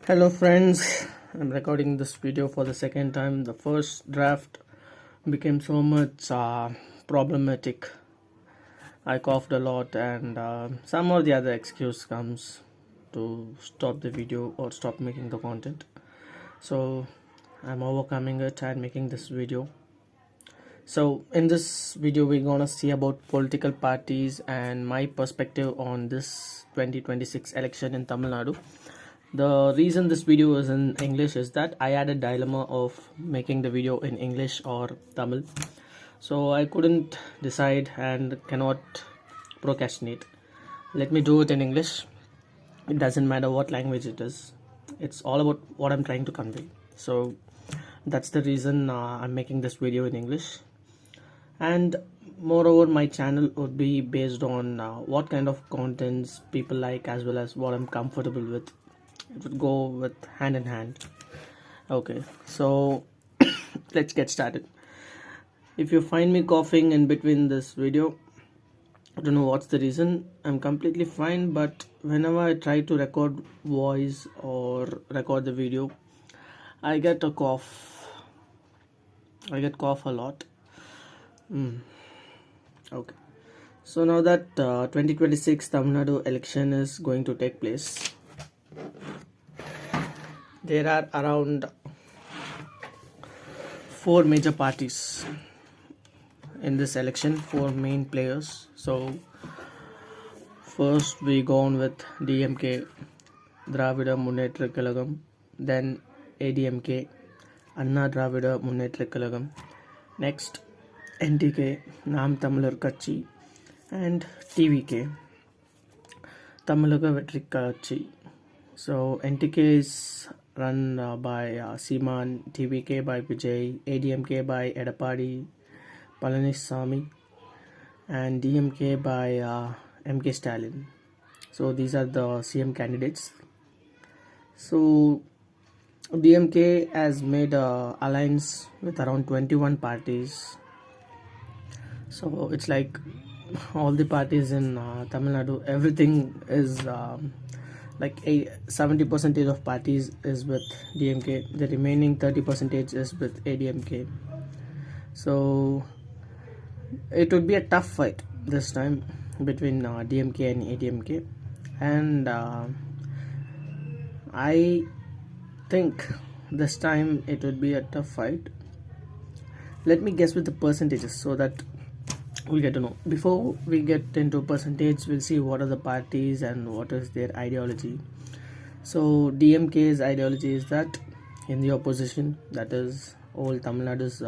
Hello friends, I'm recording this video for the second time. The first draft became so much problematic. I coughed a lot and some or the other excuse comes to stop the video or stop making the content. So I'm overcoming it and making this video. So in this video we're gonna see about political parties and my perspective on this 2026 election in Tamil Nadu. The reason this video is in English is that I had a dilemma of making the video in English or Tamil. So I couldn't decide and cannot procrastinate. Let me do it in English. It doesn't matter what language it is. It's all about what I'm trying to convey. So that's the reason I'm making this video in English. And moreover, my channel would be based on what kind of contents people like as well as what I'm comfortable with. It would go with hand in hand. Okay, so let's get started. If you find me coughing in between this video, I don't know what's the reason. I'm completely fine, but whenever I try to record voice or record the video, I get a cough. I get cough a lot. Okay, so now that 2026 Tamil Nadu election is going to take place, there are around 4 major parties in this election, 4 main players. So first we go on with DMK, Dravida Munnetra Kalagam, then ADMK, Anna Dravida Munnetra Kalagam, next NTK, Nam Tamilar Katchi, and TVK, Tamilaga Vetri Katchi. So NTK is run by Seeman, TVK by Vijay, ADMK by Edapadi Palaniswamy, and DMK by MK Stalin. So these are the CM candidates. So DMK has made an alliance with around 21 parties. So it's like all the parties in Tamil Nadu, everything is like 70% of parties is with DMK, the remaining 30% is with ADMK. So it would be a tough fight this time between DMK and ADMK, and I think this time it would be a tough fight. Let me guess with the percentages so that we get to know. Before we get into percentage, we'll see what are the parties and what is their ideology. So DMK's ideology is that in the opposition, that is all Tamil Nadu's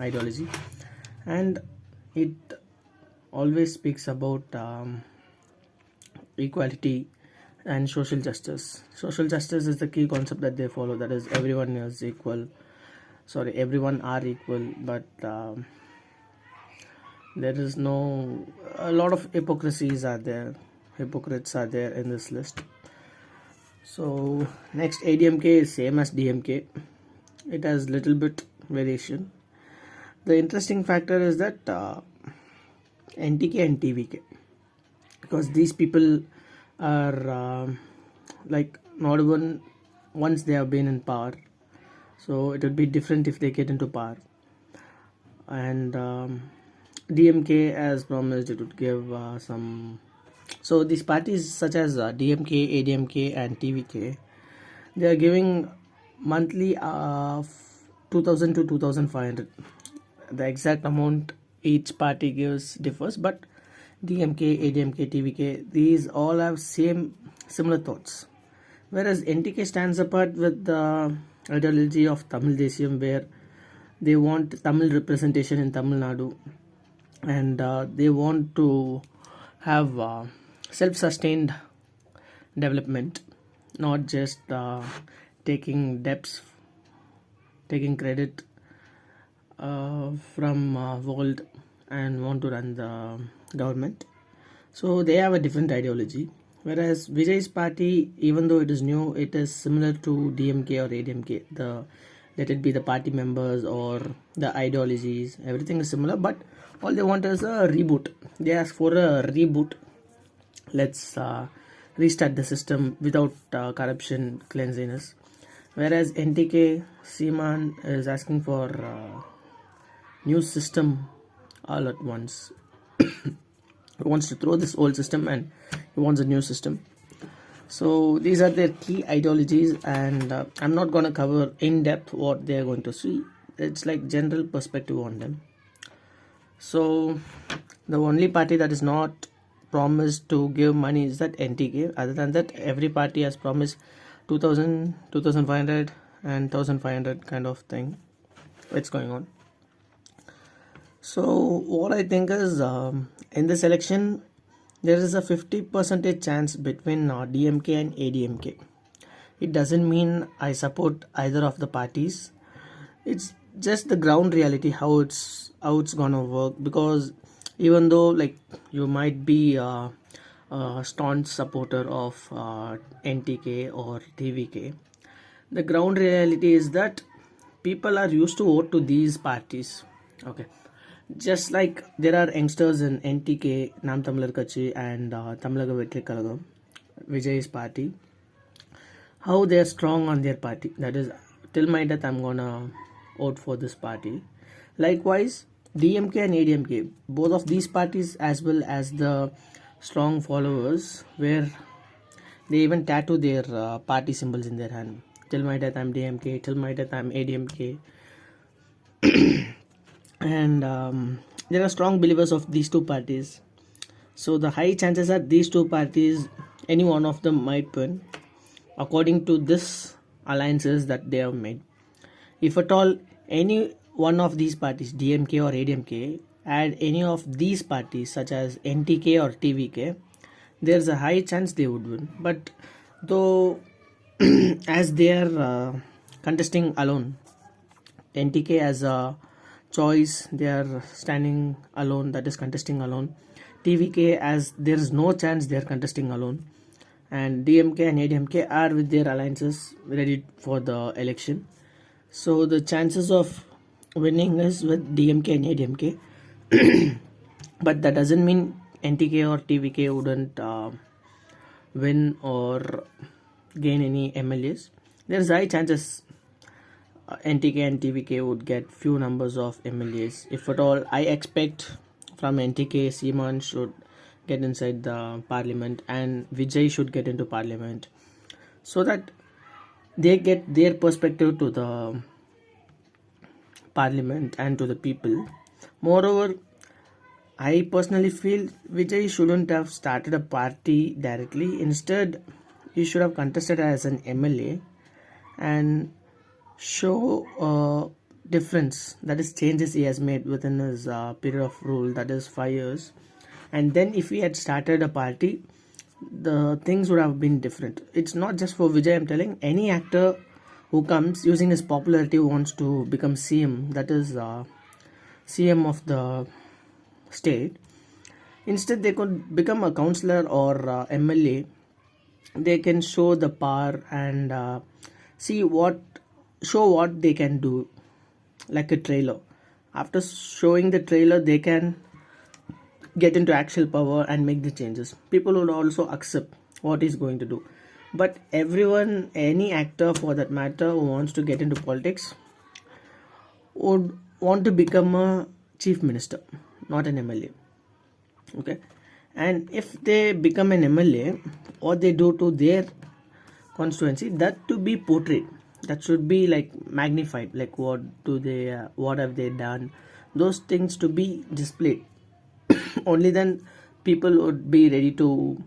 ideology, and it always speaks about equality and social justice. Social justice is the key concept that they follow, that is everyone is equal, everyone are equal, but there is a lot of hypocrites are there in this list. So next, ADMK is same as DMK. It has little bit variation. The interesting factor is that NTK and TVK, because these people are like not even once they have been in power, so it would be different if they get into power. And DMK has promised it would give some. So these parties such as DMK, ADMK and TVK, they are giving monthly 2000 to 2500. The exact amount each party gives differs, but DMK, ADMK, TVK, these all have similar thoughts. Whereas NTK stands apart with the ideology of Tamil Desiyam, where they want Tamil representation in Tamil Nadu, and they want to have self-sustained development, not just taking debts, taking credit from world and want to run the government. So they have a different ideology. Whereas Vijay's party, even though it is new, it is similar to DMK or ADMK. Let it be the party members or the ideologies, everything is similar, but all they want is a reboot. They ask for a reboot. Let's restart the system without corruption cleanliness. Whereas NTK Seaman is asking for new system all at once. He wants to throw this old system and he wants a new system. So these are their key ideologies, and I'm not going to cover in depth what they are going to see. It's like general perspective on them. So the only party that is not promised to give money is that NTK. Other than that, every party has promised 2000, 2500 and 1500 kind of thing. It's going on. So what I think is in this election there is a 50% chance between DMK and ADMK. It doesn't mean I support either of the parties. It's just the ground reality, how it's gonna work. Because even though like you might be a staunch supporter of NTK or TVK, the ground reality is that people are used to vote to these parties. Okay, just like there are youngsters in NTK, Nam Tamilar Kachi, and Tamilaga Vetri Kalagam, Vijay's party, how they are strong on their party. That is, till my death I'm gonna vote for this party. Likewise, DMK and ADMK, both of these parties as well as the strong followers, where they even tattoo their party symbols in their hand. Till my death I'm DMK, till my death I'm ADMK. And there are strong believers of these two parties. So the high chances are these two parties, any one of them might win according to this alliances that they have made. If at all any one of these parties, DMK or ADMK, add any of these parties such as NTK or TVK, there's a high chance they would win. But though as they are contesting alone, NTK as a choice, they are standing alone, that is contesting alone. TVK, as there is no chance they are contesting alone, and DMK and ADMK are with their alliances ready for the election. So the chances of winning is with DMK and ADMK. But that doesn't mean NTK or TVK wouldn't win or gain any MLAs. There's high chances NTK and TVK would get few numbers of MLAs. If at all, I expect from NTK, Seaman should get inside the parliament and Vijay should get into parliament, so that they get their perspective to the parliament and to the people. Moreover, I personally feel Vijay shouldn't have started a party directly. Instead, he should have contested as an MLA and show difference, that is changes he has made within his period of rule, that is 5 years. And then if he had started a party, the things would have been different. It's not just for Vijay, I'm telling any actor who comes using his popularity wants to become CM, that is CM of the state. Instead they could become a councillor or MLA. They can show the power and show what they can do, like a trailer. After showing the trailer, they can get into actual power and make the changes. People would also accept what he's going to do. But everyone, any actor for that matter who wants to get into politics, would want to become a chief minister, not an MLA. Okay, and if they become an MLA, what they do to their constituency, that to be portrayed, that should be like magnified, like what have they done, those things to be displayed. Only then people would be ready to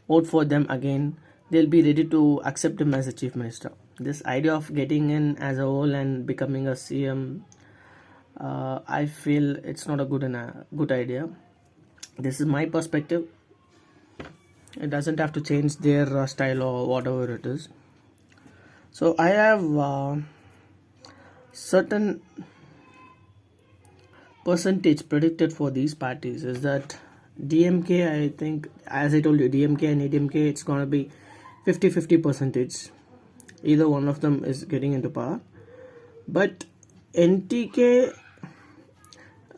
vote for them again. They'll be ready to accept him as a chief minister. This idea of getting in as a whole and becoming a CM, I feel it's not a good idea. This is my perspective. It doesn't have to change their style or whatever it is. So I have certain percentage predicted for these parties. Is that DMK, I think, as I told you, DMK and ADMK, it's gonna be 50-50 percentage. Either one of them is getting into power. But NTK,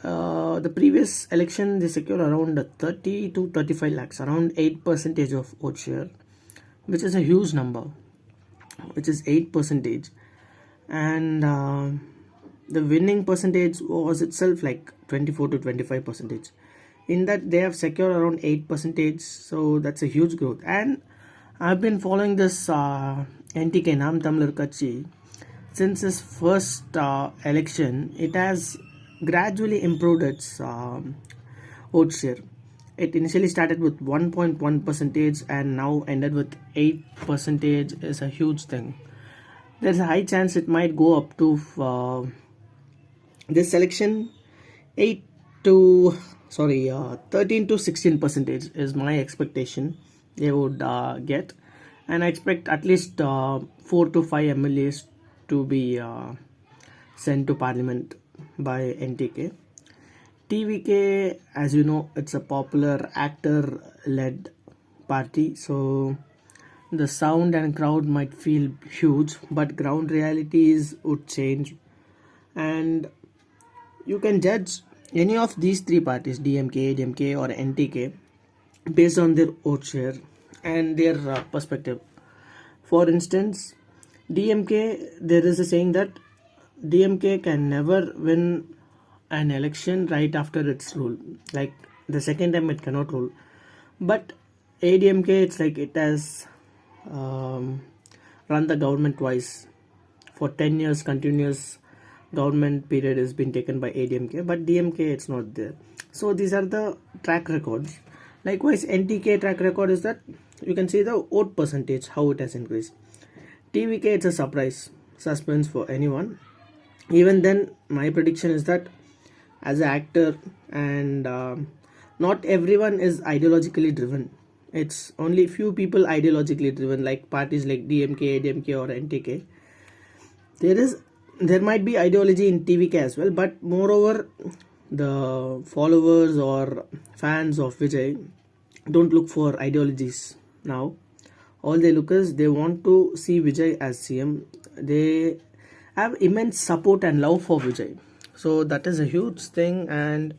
the previous election they secured around 30 to 35 lakhs, around 8% of vote share. which is a huge number, which is 8%, and the winning percentage was itself like 24 to 25%. In that they have secured around 8%, so that's a huge growth. And I've been following this NTK Nam Tamil Katchi since its first election. It has gradually improved its vote share. It initially started with 1.1% and now ended with 8%. Is a huge thing. There's a high chance it might go up to this election 13 to 16% is my expectation they would get, and I expect at least 4 to 5 MLAs to be sent to parliament by NTK. TVK, as you know, it's a popular actor-led party, so the sound and crowd might feel huge, but ground realities would change. And you can judge any of these three parties, DMK, ADMK or NTK, based on their vote share and their perspective. For instance, DMK, there is a saying that DMK can never win an election right after its rule, like the second time it cannot rule. But ADMK, it's like it has run the government twice. For 10 years continuous government period has been taken by ADMK, but DMK it's not there. So these are the track records. Likewise, NTK track record is that you can see the vote percentage, how it has increased. TVK, it's a surprise, suspense for anyone. Even then, my prediction is that as an actor, and not everyone is ideologically driven. It's only few people ideologically driven, like parties like DMK, ADMK or NTK. There might be ideology in TVK as well, but moreover, the followers or fans of Vijay don't look for ideologies now. All they look is they want to see Vijay as CM. They have immense support and love for Vijay. So that is a huge thing, and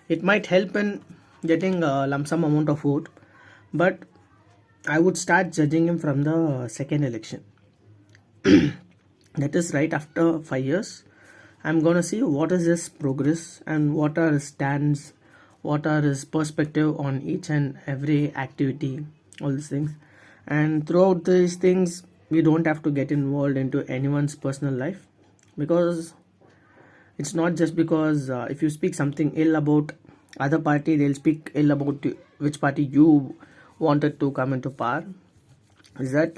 it might help in getting a lump sum amount of vote. But I would start judging him from the second election. That is right after 5 years. I'm gonna see what is his progress and what are his stands, what are his perspective on each and every activity, all these things. And throughout these things, we don't have to get involved into anyone's personal life, because it's not just because if you speak something ill about other party, they'll speak ill about which party you wanted to come into power. Is that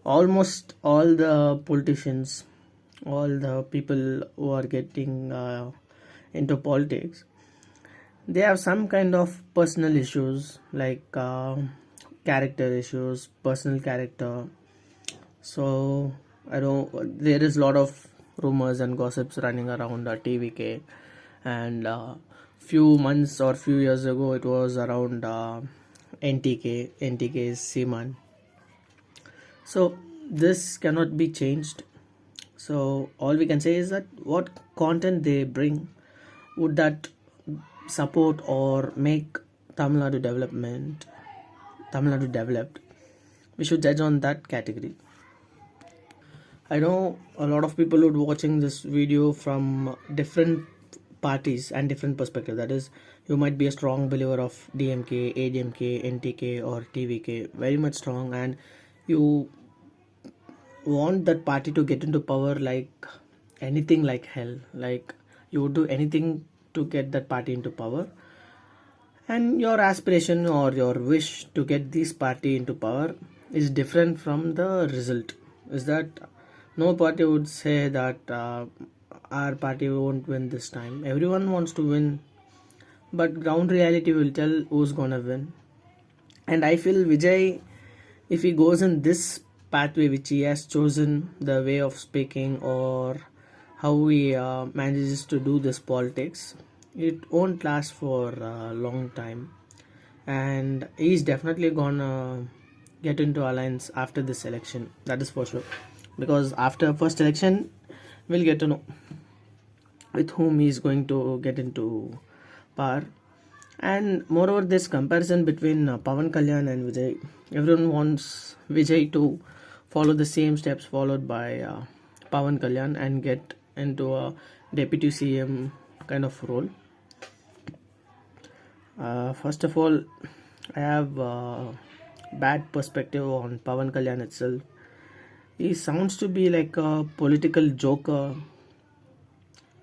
almost all the politicians, all the people who are getting into politics, they have some kind of personal issues, like character issues, personal character. So there is a lot of rumors and gossips running around TVK, and few months or few years ago it was around NTK's Seaman. So this cannot be changed. So all we can say is that what content they bring, would that support or make Tamil Nadu developed, we should judge on that category. I know a lot of people would watching this video from different parties and different perspectives. That is, you might be a strong believer of DMK, ADMK, NTK or TVK, very much strong, and you want that party to get into power like anything, like hell. Like you would do anything to get that party into power. And your aspiration or your wish to get this party into power is different from the result. Is that no party would say that our party won't win this time. Everyone wants to win, but ground reality will tell who's gonna win. And I feel Vijay, if he goes in this pathway which he has chosen, the way of speaking or how he manages to do this politics, it won't last for a long time, and he's definitely gonna get into alliance after this election. That is for sure, because after first election we'll get to know with whom he's going to get into power. And moreover, this comparison between Pawan Kalyan and Vijay, everyone wants Vijay to follow the same steps followed by Pawan Kalyan and get into a deputy CM kind of role. First of all, I have bad perspective on Pawan Kalyan itself. He sounds to be like a political joker,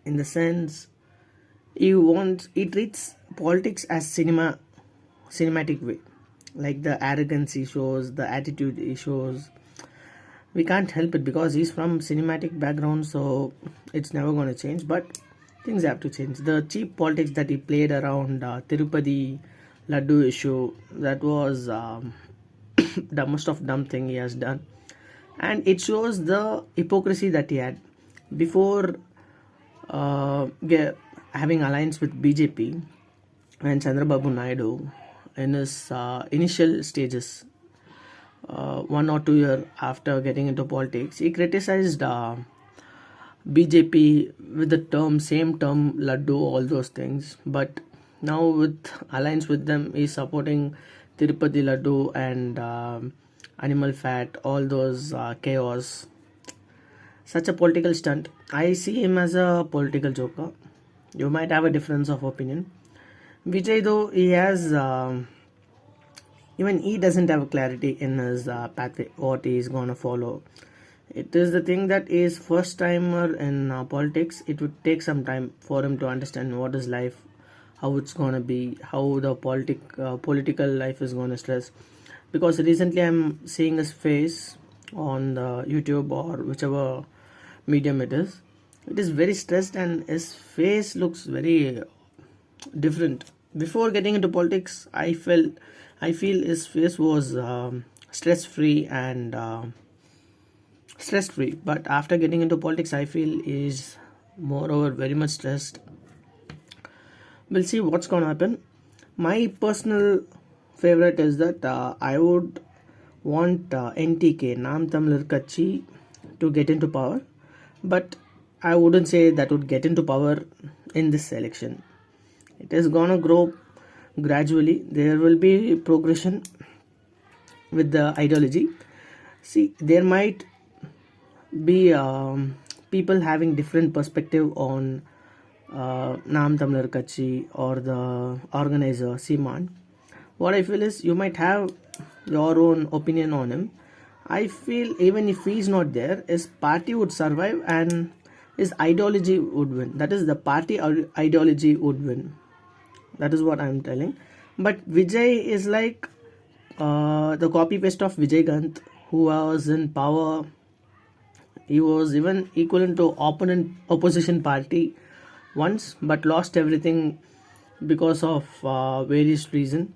in the sense he treats politics as cinematic way, like the arrogance he shows, the attitude he shows. We can't help it because he's from cinematic background, so it's never going to change, but things have to change. The cheap politics that he played around Tirupati Laddu issue, that was dumbest of dumb thing he has done, and it shows the hypocrisy that he had before having alliance with BJP and Chandrababu Naidu in his initial stages. 1 or 2 years after getting into politics, he criticized BJP with the same term, Laddu, all those things. But now with alliance with them, he's supporting Tirupati Laddu and animal fat, all those chaos. Such a political stunt. I see him as a political joker. You might have a difference of opinion. Vijay, though, he has even he doesn't have clarity in his pathway, what he is gonna follow. It is the thing that is first timer in politics. It would take some time for him to understand what is life, how it's gonna be, how the political life is gonna stress. Because recently I'm seeing his face on the YouTube or whichever medium it is. It is very stressed and his face looks very different. Before getting into politics, I feel his face was stress-free and stress-free. But after getting into politics, I feel is moreover very much stressed. We'll see what's gonna happen. My personal favorite is that I would want NTK, Nam Tamil Katchi, to get into power, but I wouldn't say that would get into power in this election. It is gonna grow gradually. There will be progression with the ideology. See, there might be people having different perspective on Nam Tamil Katchi or the organizer Seeman. What I feel is you might have your own opinion on him. I feel even if he's not there, his party would survive and his ideology would win. That is, the party ideology would win. That is what I'm telling. But Vijay is like the copy paste of Vijay Gant, who was in power. He was even equivalent to opposition party once, but lost everything because of various reasons.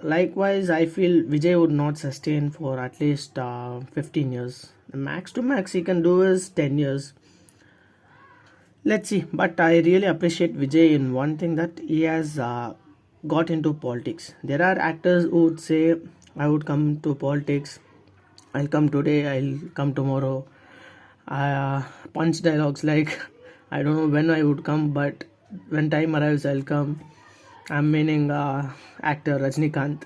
Likewise, I feel Vijay would not sustain for at least 15 years. The max to max he can do is 10 years. Let's see. But I really appreciate Vijay in one thing, that he has got into politics. There are actors who would say, I would come to politics, I'll come today, I'll come tomorrow. Punch dialogues like, I don't know when I would come, but when time arrives, I'll come. I'm meaning actor Rajnikant.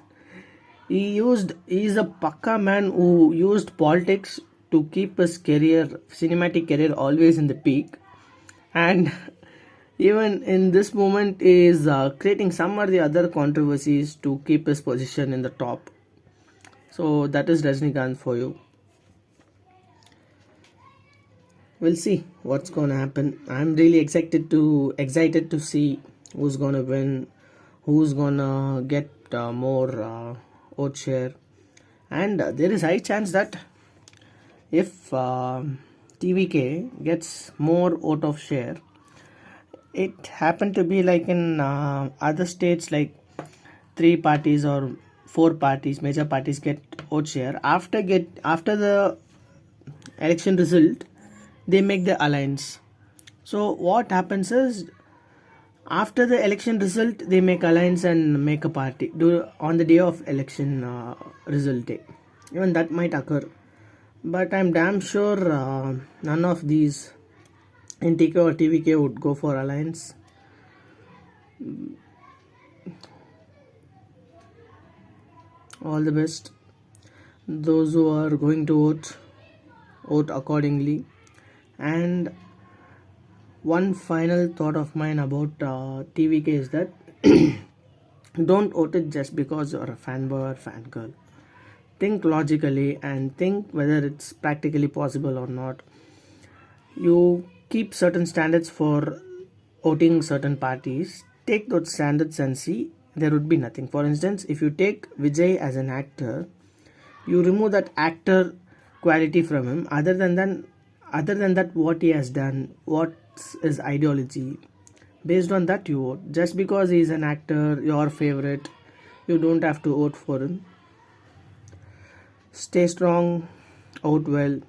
He's a pakka man who used politics to keep his cinematic career, always in the peak. And even in this moment is creating some or the other controversies to keep his position in the top. So that is Rajnikant for you. We'll see what's gonna happen. I'm really excited to see who's gonna win, who's gonna get more vote share. And there is high chance that if TVK gets more vote of share, it happened to be like in other states, like 3 parties or 4 parties, major parties get vote share. After the election result, they make the alliance. So what happens is, after the election result, they make alliance and make a party on the day of election result day. Even that might occur, but I'm damn sure none of these NTK or TVK would go for alliance. All the best. Those who are going to vote accordingly. And one final thought of mine about TVK is that don't vote it just because you're a fanboy or fangirl. Think logically and think whether it's practically possible or not. You keep certain standards for voting certain parties. Take those standards and see, there would be nothing. For instance, if you take Vijay as an actor, you remove that actor quality from him. Other than that, what he has done, what's his ideology, based on that you vote. Just because he is an actor, your favorite, you don't have to vote for him. Stay strong, vote well.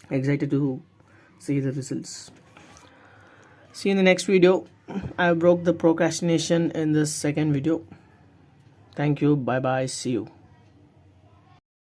Excited to see the results. See you in the next video. I broke the procrastination in this second video. Thank you. Bye bye. See you.